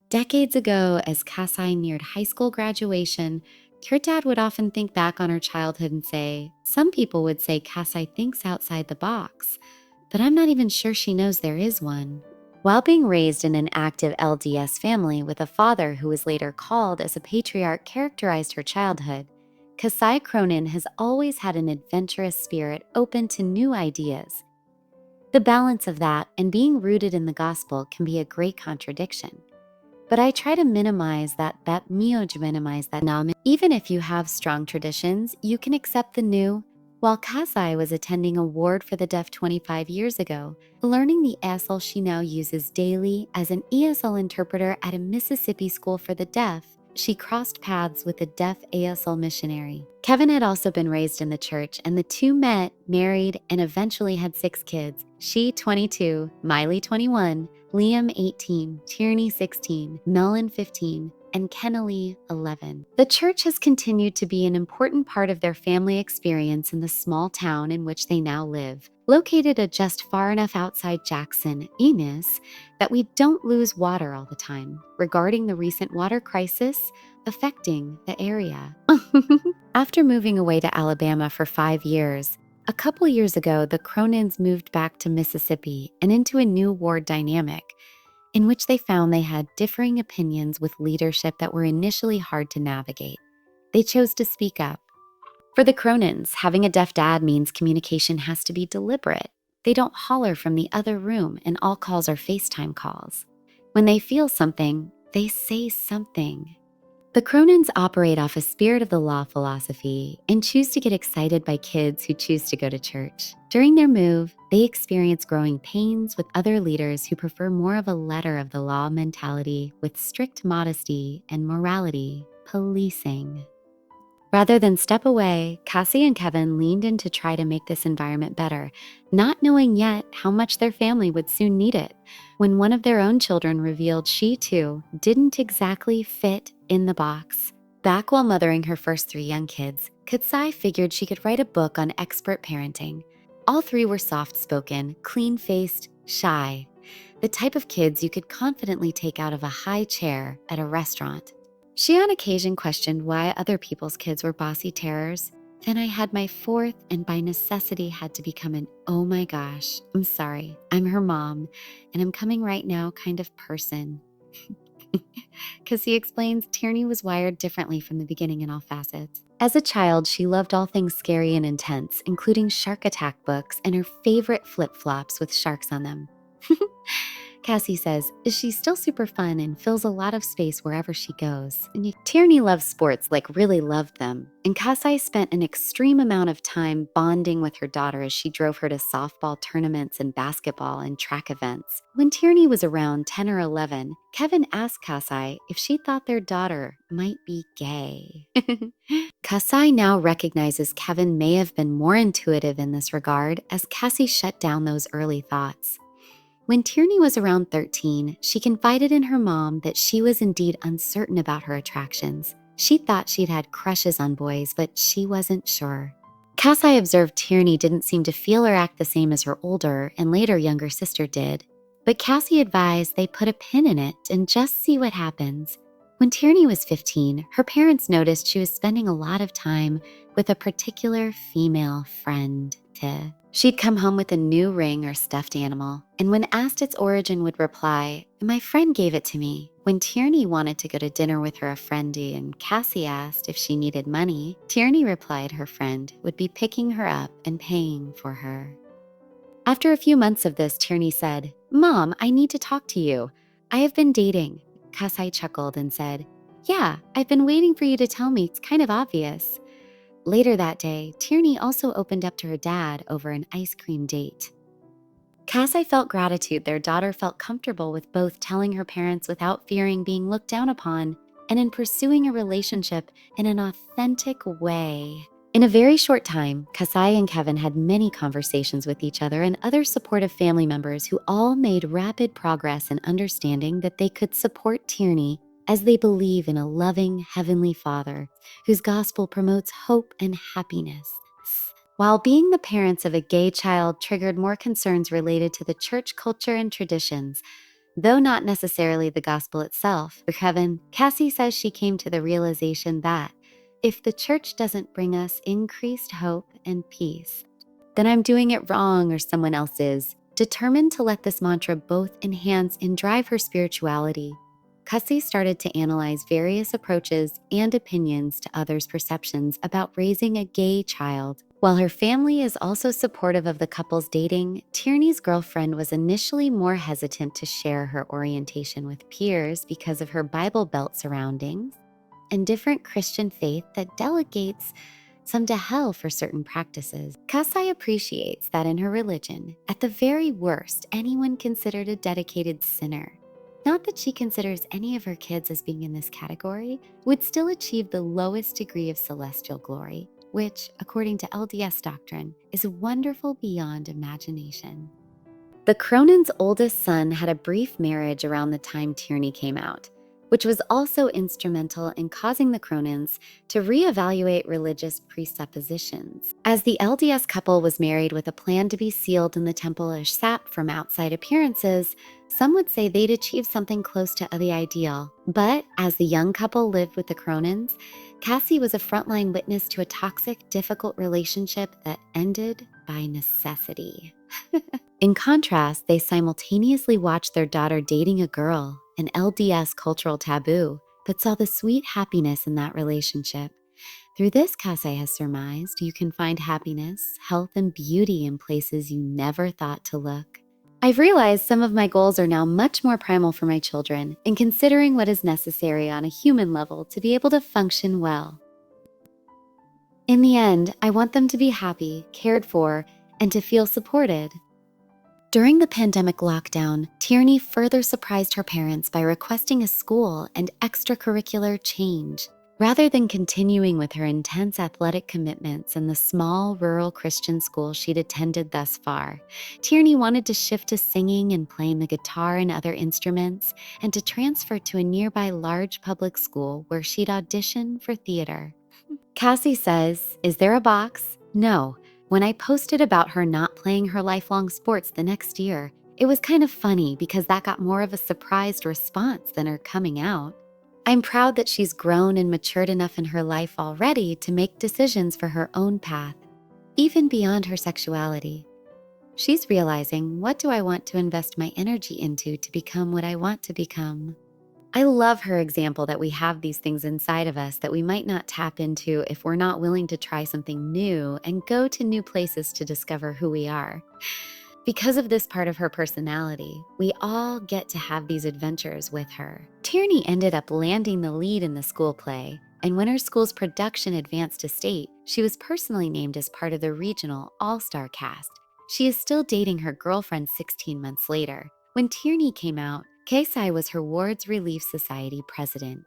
Decades ago, as Kasai neared high school graduation, her dad would often think back on her childhood and say, "Some people would say Kasai thinks outside the box, but I'm not even sure she knows there is one." While being raised in an active LDS family with a father who was later called as a patriarch characterized her childhood, Kasai Cronin has always had an adventurous spirit open to new ideas. The balance of that and being rooted in the gospel can be a great contradiction. But I try to minimize that now. Even if you have strong traditions, you can accept the new. While Kasai was attending a ward for the deaf 25 years ago, learning the ESL she now uses daily as an ESL interpreter at a Mississippi school for the deaf, she crossed paths with a deaf ASL missionary. Kevin had also been raised in the church, and the two met, married, and eventually had 6 kids. She 22, Miley 21, Liam 18, Tierney 16, Melon 15, and Kennelie 11. The church has continued to be an important part of their family experience in the small town in which they now live, located just far enough outside Jackson, Enos, that we don't lose water all the time, regarding the recent water crisis affecting the area. After moving away to Alabama for 5 years, a couple years ago, the Cronins moved back to Mississippi and into a new ward dynamic, in which they found they had differing opinions with leadership that were initially hard to navigate. They chose to speak up. For the Cronins, having a deaf dad means communication has to be deliberate. They don't holler from the other room, and all calls are FaceTime calls. When they feel something, they say something. The Cronins operate off a spirit of the law philosophy and choose to get excited by kids who choose to go to church. During their move, they experience growing pains with other leaders who prefer more of a letter of the law mentality with strict modesty and morality policing. Rather than step away, Cassie and Kevin leaned in to try to make this environment better, not knowing yet how much their family would soon need it. When one of their own children revealed she too didn't exactly fit in the box. Back while mothering her first 3 young kids, Katsai figured she could write a book on expert parenting. All 3 were soft-spoken, clean-faced, shy, the type of kids you could confidently take out of a high chair at a restaurant. She on occasion questioned why other people's kids were bossy terrors. Then I had my 4th and by necessity had to become an "oh my gosh, I'm sorry, I'm her mom, and I'm coming right now" kind of person. Because he explains Tierney was wired differently from the beginning in all facets. As a child, she loved all things scary and intense, including shark attack books and her favorite flip-flops with sharks on them. Cassie says, she's still super fun and fills a lot of space wherever she goes. And Tierney loves sports, like really loved them. And Cassie spent an extreme amount of time bonding with her daughter as she drove her to softball tournaments and basketball and track events. When Tierney was around 10 or 11, Kevin asked Cassie if she thought their daughter might be gay. Cassie now recognizes Kevin may have been more intuitive in this regard as Cassie shut down those early thoughts. When Tierney was around 13, she confided in her mom that she was indeed uncertain about her attractions. She thought she'd had crushes on boys, but she wasn't sure. Cassie observed Tierney didn't seem to feel or act the same as her older and later younger sister did, but Cassie advised they put a pin in it and just see what happens. When Tierney was 15, her parents noticed she was spending a lot of time with a particular female friend. She'd come home with a new ring or stuffed animal, and when asked its origin would reply, "My friend gave it to me." When Tierney wanted to go to dinner with her a friendie and Cassie asked if she needed money, Tierney replied her friend would be picking her up and paying for her. After a few months of this, Tierney said, "Mom, I need to talk to you. I have been dating." Cassie chuckled and said, "Yeah, I've been waiting for you to tell me. It's kind of obvious." Later that day, Tierney also opened up to her dad over an ice cream date. Cassie felt gratitude their daughter felt comfortable with both telling her parents without fearing being looked down upon and in pursuing a relationship in an authentic way. In a very short time, Cassie and Kevin had many conversations with each other and other supportive family members who all made rapid progress in understanding that they could support Tierney as they believe in a loving Heavenly Father whose gospel promotes hope and happiness. While being the parents of a gay child triggered more concerns related to the church culture and traditions, though not necessarily the gospel itself. For Kevin, Cassie says she came to the realization that if the church doesn't bring us increased hope and peace, then I'm doing it wrong or someone else is. Determined to let this mantra both enhance and drive her spirituality, Cassie started to analyze various approaches and opinions to others' perceptions about raising a gay child. While her family is also supportive of the couple's dating, Tierney's girlfriend was initially more hesitant to share her orientation with peers because of her Bible Belt surroundings and different Christian faith that delegates some to hell for certain practices. Kasai appreciates that in her religion, at the very worst, anyone considered a dedicated sinner. Not that she considers any of her kids as being in this category, would still achieve the lowest degree of celestial glory, which, according to LDS doctrine, is wonderful beyond imagination. The Cronin's oldest son had a brief marriage around the time Tierney came out, which was also instrumental in causing the Cronins to reevaluate religious presuppositions. As the LDS couple was married with a plan to be sealed in the temple as Sap from outside appearances, some would say they'd achieved something close to the ideal. But as the young couple lived with the Cronins, Cassie was a frontline witness to a toxic, difficult relationship that ended by necessity. In contrast, they simultaneously watched their daughter dating a girl, an LDS cultural taboo, but saw the sweet happiness in that relationship. Through this, Cassie has surmised, you can find happiness, health, and beauty in places you never thought to look. I've realized some of my goals are now much more primal for my children, in considering what is necessary on a human level to be able to function well. In the end, I want them to be happy, cared for, and to feel supported. During the pandemic lockdown, Tierney further surprised her parents by requesting a school and extracurricular change. Rather than continuing with her intense athletic commitments in the small rural Christian school she'd attended thus far, Tierney wanted to shift to singing and playing the guitar and other instruments, and to transfer to a nearby large public school where she'd audition for theater. Cassie says, "Is there a box? No." When I posted about her not playing her lifelong sports the next year, it was kind of funny because that got more of a surprised response than her coming out. I'm proud that she's grown and matured enough in her life already to make decisions for her own path, even beyond her sexuality. She's realizing, what do I want to invest my energy into to become what I want to become? I love her example that we have these things inside of us that we might not tap into if we're not willing to try something new and go to new places to discover who we are. Because of this part of her personality, we all get to have these adventures with her. Tierney ended up landing the lead in the school play, and when her school's production advanced to state, she was personally named as part of the regional all-star cast. She is still dating her girlfriend 16 months later. When Tierney came out, Kasai was her Ward's Relief Society president.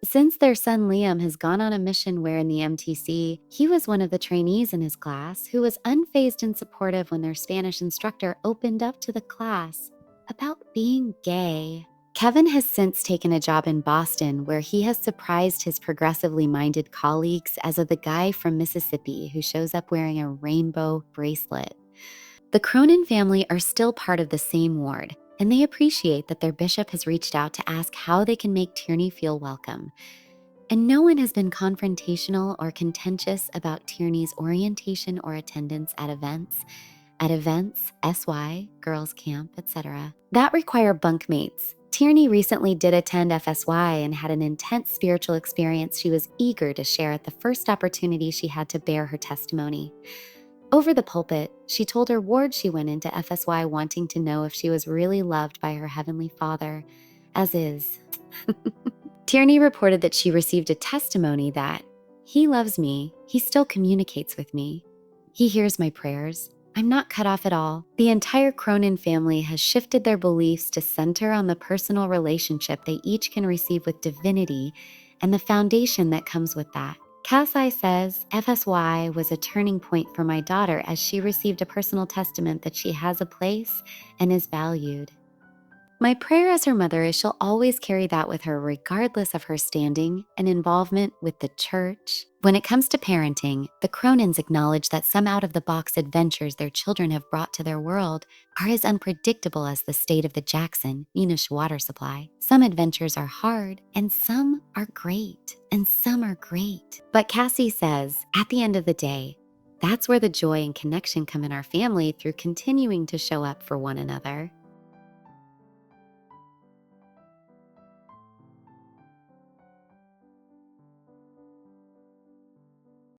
Since their son Liam has gone on a mission where in the MTC, he was one of the trainees in his class who was unfazed and supportive when their Spanish instructor opened up to the class about being gay. Kevin has since taken a job in Boston where he has surprised his progressively minded colleagues as of the guy from Mississippi who shows up wearing a rainbow bracelet. The Cronin family are still part of the same ward, and they appreciate that their bishop has reached out to ask how they can make Tierney feel welcome. And no one has been confrontational or contentious about Tierney's orientation or attendance at events, SY, girls camp, etc., that require bunkmates. Tierney recently did attend FSY and had an intense spiritual experience she was eager to share at the first opportunity she had to bear her testimony. Over the pulpit, she told her ward she went into FSY wanting to know if she was really loved by her Heavenly Father, as is. Tierney reported that she received a testimony that, "He loves me, he still communicates with me. He hears my prayers. I'm not cut off at all." The entire Cronin family has shifted their beliefs to center on the personal relationship they each can receive with divinity and the foundation that comes with that. Kasai says, FSY was a turning point for my daughter as she received a personal testament that she has a place and is valued. My prayer as her mother is she'll always carry that with her, regardless of her standing and involvement with the church. When it comes to parenting, the Cronins acknowledge that some out of the box adventures their children have brought to their world are as unpredictable as the state of the Jackson Munish water supply. Some adventures are hard, and some are great, and some are great. But Cassie says, at the end of the day, that's where the joy and connection come in our family through continuing to show up for one another.